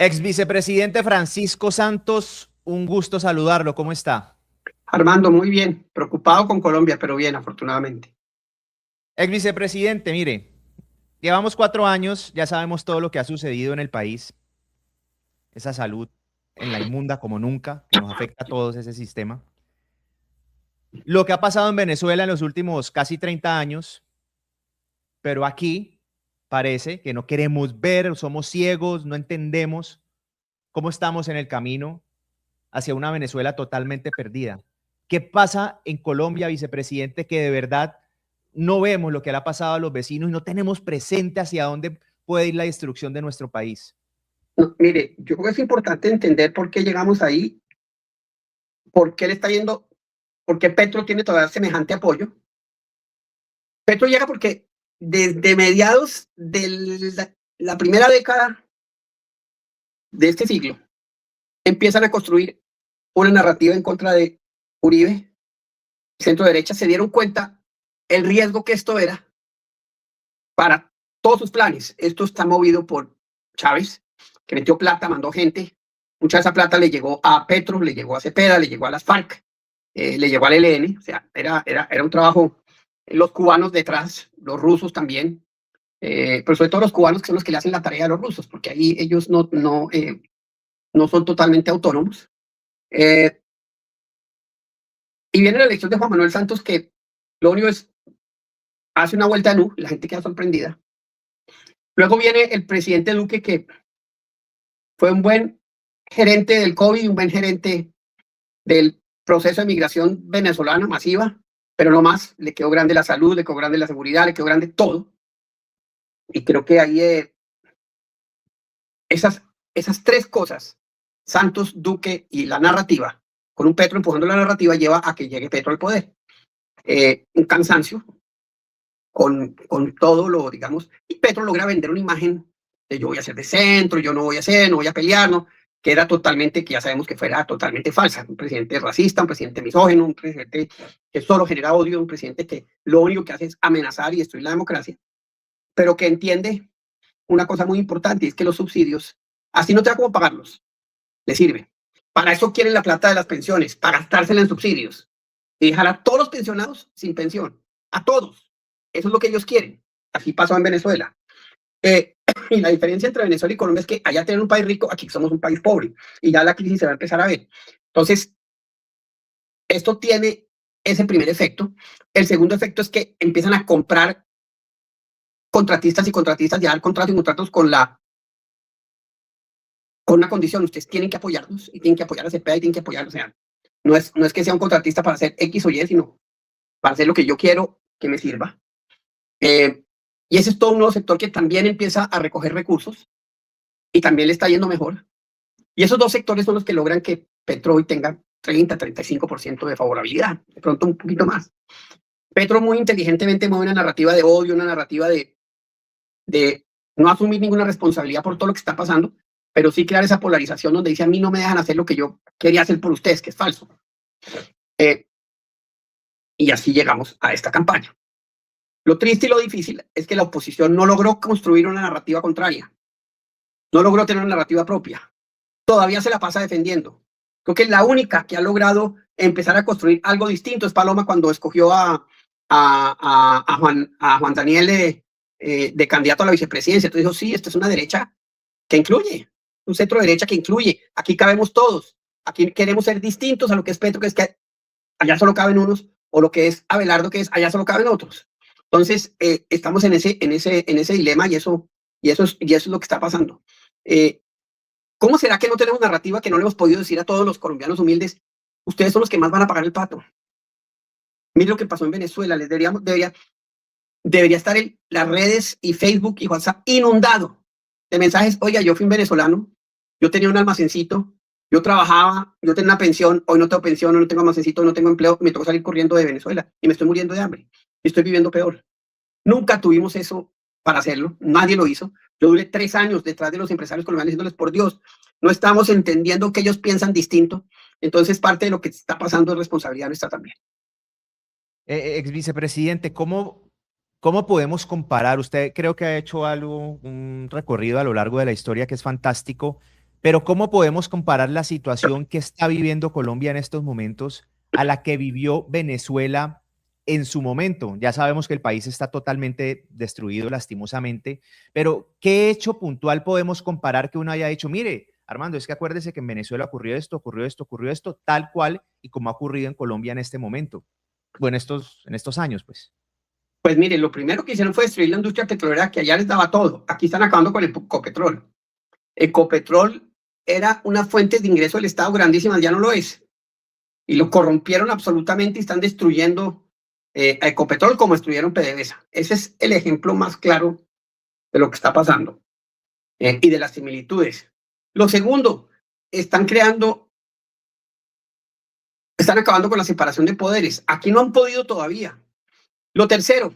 Ex vicepresidente Francisco Santos, un gusto saludarlo. ¿Cómo está? Armando, muy bien. Preocupado con Colombia, pero bien, afortunadamente. Ex vicepresidente, mire, llevamos 4 años, ya sabemos todo lo que ha sucedido en el país, esa salud en la inmunda como nunca, que nos afecta a todos ese sistema. Lo que ha pasado en Venezuela en los últimos casi 30 años, pero aquí parece que no queremos ver, somos ciegos, no entendemos cómo estamos en el camino hacia una Venezuela totalmente perdida. ¿Qué pasa en Colombia, vicepresidente, que de verdad no vemos lo que le ha pasado a los vecinos y no tenemos presente hacia dónde puede ir la destrucción de nuestro país? No, mire, yo creo que es importante entender por qué llegamos ahí, por qué le está yendo, por qué Petro tiene todavía semejante apoyo. Petro llega porque desde mediados de la primera década de este siglo empiezan a construir una narrativa en contra de Uribe, centro derecha, se dieron cuenta el riesgo que esto era para todos sus planes. Esto está movido por Chávez, que metió plata, mandó gente. Mucha de esa plata le llegó a Petro, le llegó a Cepeda, le llegó a las FARC, le llegó al ELN. O sea, era un trabajo. Los cubanos detrás, los rusos también, pero sobre todo los cubanos, que son los que le hacen la tarea a los rusos, porque ahí ellos no son totalmente autónomos. Y viene la elección de Juan Manuel Santos, que lo único es, hace una vuelta de nu, la gente queda sorprendida. Luego viene el presidente Duque, que fue un buen gerente del COVID, un buen gerente del proceso de migración venezolana masiva, pero no más, le quedó grande la salud, le quedó grande la seguridad, le quedó grande todo. Y creo que ahí esas tres cosas, Santos, Duque y la narrativa, con un Petro empujando la narrativa, lleva a que llegue Petro al poder. Un cansancio con todo lo, digamos, y Petro logra vender una imagen de yo voy a ser de centro, yo no voy a hacer, no voy a pelear, ¿no? Que era totalmente, que ya sabemos que fuera totalmente falsa. Un presidente racista, un presidente misógino, un presidente que solo genera odio, un presidente que lo único que hace es amenazar y destruir la democracia, pero que entiende una cosa muy importante, y es que los subsidios, así no te da cómo pagarlos, le sirve. Para eso quieren la plata de las pensiones, para gastársela en subsidios y dejar a todos los pensionados sin pensión, a todos. Eso es lo que ellos quieren. Así pasó en Venezuela. Y la diferencia entre Venezuela y Colombia es que allá tienen un país rico, aquí somos un país pobre, y ya la crisis se va a empezar a ver. Entonces, esto tiene ese primer efecto. El segundo efecto es que empiezan a comprar contratistas y contratistas, ya dar contratos y contratos con una condición: ustedes tienen que apoyarnos y tienen que apoyar a CPA y tienen que apoyarnos. O sea, no es que sea un contratista para hacer X o Y, sino para hacer lo que yo quiero que me sirva. Y ese es todo un nuevo sector que también empieza a recoger recursos y también le está yendo mejor. Y esos dos sectores son los que logran que Petro hoy tenga 30-35% de favorabilidad, de pronto un poquito más. Petro muy inteligentemente mueve una narrativa de odio, una narrativa de no asumir ninguna responsabilidad por todo lo que está pasando, pero sí crear esa polarización donde dice: a mí no me dejan hacer lo que yo quería hacer por ustedes, que es falso. Y así llegamos a esta campaña. Lo triste y lo difícil es que la oposición no logró construir una narrativa contraria, no logró tener una narrativa propia, todavía se la pasa defendiendo. Creo que la única que ha logrado empezar a construir algo distinto es Paloma, cuando escogió a Juan Daniel de candidato a la vicepresidencia. Entonces dijo: sí, esta es una derecha que incluye, un centro derecha que incluye, aquí cabemos todos, aquí queremos ser distintos a lo que es Petro, que es que allá solo caben unos, o lo que es Abelardo, que es allá solo caben otros. Entonces, estamos en ese dilema, y eso es lo que está pasando. ¿Cómo será que no tenemos narrativa, que no le hemos podido decir a todos los colombianos humildes: ustedes son los que más van a pagar el pato? Miren lo que pasó en Venezuela. Debería estar en las redes y Facebook y WhatsApp inundado de mensajes: oiga, yo fui un venezolano, yo tenía un almacencito, yo trabajaba, yo tenía una pensión, hoy no tengo pensión, hoy no tengo almacencito, no tengo empleo, me tocó salir corriendo de Venezuela y me estoy muriendo de hambre y estoy viviendo peor. Nunca tuvimos eso para hacerlo, nadie lo hizo. Yo duré 3 años detrás de los empresarios colombianos diciéndoles: por Dios, no estamos entendiendo que ellos piensan distinto. Entonces, parte de lo que está pasando es responsabilidad nuestra también. Ex vicepresidente, ¿cómo podemos comparar? Usted creo que ha hecho algo, un recorrido a lo largo de la historia que es fantástico Pero ¿cómo podemos comparar la situación que está viviendo Colombia en estos momentos a la que vivió Venezuela en su momento? Ya sabemos que el país está totalmente destruido lastimosamente, pero ¿qué hecho puntual podemos comparar que uno haya dicho, mire, Armando, es que acuérdese que en Venezuela ocurrió esto, tal cual y como ha ocurrido en Colombia en este momento? Bueno, en estos años, pues. Pues mire, lo primero que hicieron fue destruir la industria petrolera, que allá les daba todo. Aquí están acabando con el Ecopetrol. Ecopetrol era una fuente de ingreso del Estado grandísima, ya no lo es. Y lo corrompieron absolutamente y están destruyendo a Ecopetrol como destruyeron PDVSA. Ese es el ejemplo más claro de lo que está pasando y de las similitudes. Lo segundo, están acabando con la separación de poderes. Aquí no han podido todavía. Lo tercero,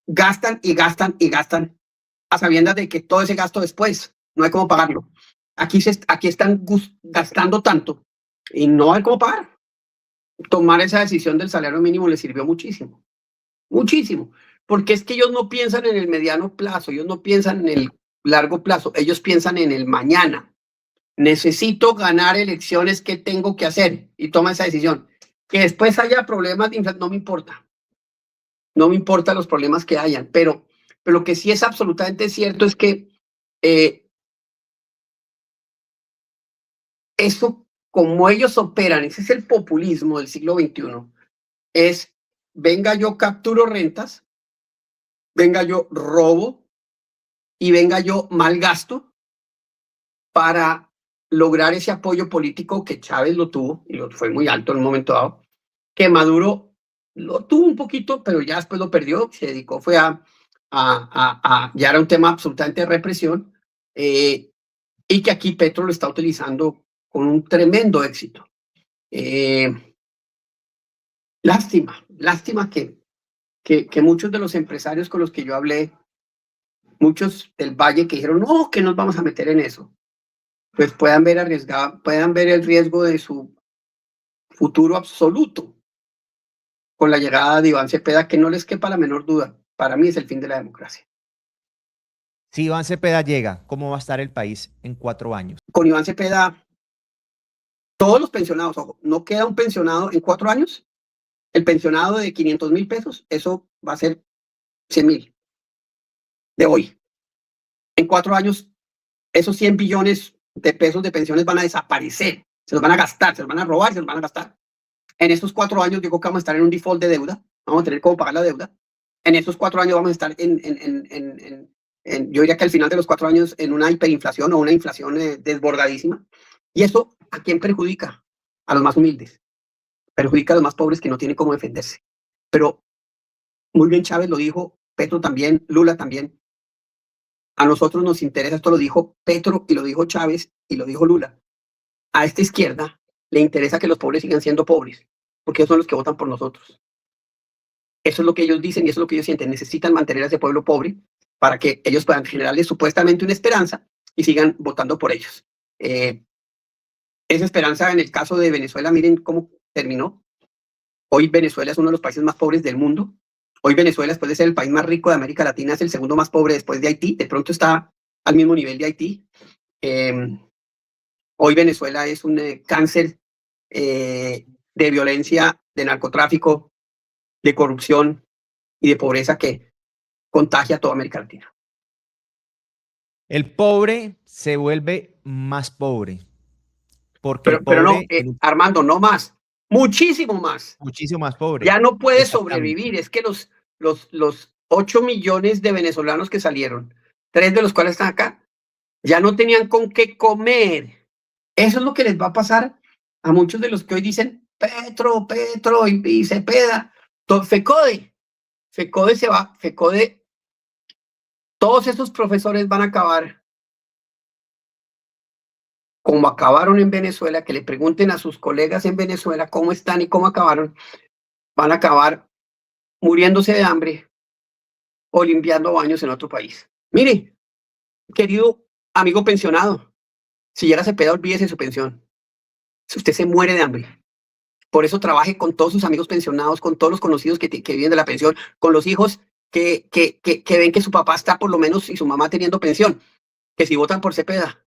gastan y gastan y gastan a sabiendas de que todo ese gasto después no hay cómo pagarlo. Aquí están gastando tanto y no hay cómo pagar. Tomar esa decisión del salario mínimo les sirvió muchísimo, muchísimo, porque es que ellos no piensan en el mediano plazo, ellos no piensan en el largo plazo, ellos piensan en el mañana. Necesito ganar elecciones, ¿qué tengo que hacer? Y toma esa decisión. Que después haya problemas de inflación, no me importa. No me importan los problemas que hayan, pero lo que sí es absolutamente cierto es que eso, como ellos operan, ese es el populismo del siglo XXI, es venga yo capturo rentas, venga yo robo y venga yo malgasto para lograr ese apoyo político que Chávez lo tuvo y lo fue muy alto en un momento dado, que Maduro lo tuvo un poquito, pero ya después lo perdió, se dedicó, fue ya era un tema absolutamente de represión, y que aquí Petro lo está utilizando con un tremendo éxito. Lástima que muchos de los empresarios con los que yo hablé, muchos del Valle que dijeron, no, que nos vamos a meter en eso, pues puedan ver el riesgo de su futuro absoluto con la llegada de Iván Cepeda, que no les quepa la menor duda, para mí es el fin de la democracia. Si Iván Cepeda llega, ¿cómo va a estar el país en 4 años? Con Iván Cepeda, todos los pensionados, ojo, no queda un pensionado en 4 años, el pensionado de 500,000 pesos, eso va a ser 100,000 de hoy. En 4 años, esos 100 billones de pesos de pensiones van a desaparecer, se los van a gastar, se los van a robar, se los van a gastar. En estos 4 años, digo que vamos a estar en un default de deuda, vamos a tener cómo pagar la deuda. En estos 4 años vamos a estar yo diría que al final de los 4 años en una hiperinflación o una inflación desbordadísima. Y eso, ¿a quién perjudica? A los más humildes. Perjudica a los más pobres que no tienen cómo defenderse. Pero muy bien Chávez lo dijo, Petro también, Lula también. A nosotros nos interesa, esto lo dijo Petro y lo dijo Chávez y lo dijo Lula. A esta izquierda le interesa que los pobres sigan siendo pobres, porque ellos son los que votan por nosotros. Eso es lo que ellos dicen y eso es lo que ellos sienten. Necesitan mantener a ese pueblo pobre para que ellos puedan generarles supuestamente una esperanza y sigan votando por ellos. Esa esperanza en el caso de Venezuela, miren cómo terminó. Hoy Venezuela es uno de los países más pobres del mundo. Hoy Venezuela, después de ser el país más rico de América Latina, es el segundo más pobre después de Haití. De pronto está al mismo nivel de Haití. Hoy Venezuela es un cáncer de violencia, de narcotráfico, de corrupción y de pobreza que contagia a toda América Latina. El pobre se vuelve más pobre. Porque pero no, Armando, no más, muchísimo más. Muchísimo más pobre. Ya no puede sobrevivir. Es que los 8 millones de venezolanos que salieron, 3 de los cuales están acá, ya no tenían con qué comer. Eso es lo que les va a pasar a muchos de los que hoy dicen Petro y Cepeda. FECODE se va, FECODE, todos esos profesores van a acabar como acabaron en Venezuela, que le pregunten a sus colegas en Venezuela cómo están y cómo acabaron, van a acabar muriéndose de hambre o limpiando baños en otro país. Mire, querido amigo pensionado, si llega Cepeda, olvídese su pensión. Si usted se muere de hambre. Por eso trabaje con todos sus amigos pensionados, con todos los conocidos que viven de la pensión, con los hijos que ven que su papá está por lo menos y su mamá teniendo pensión, que si votan por Cepeda,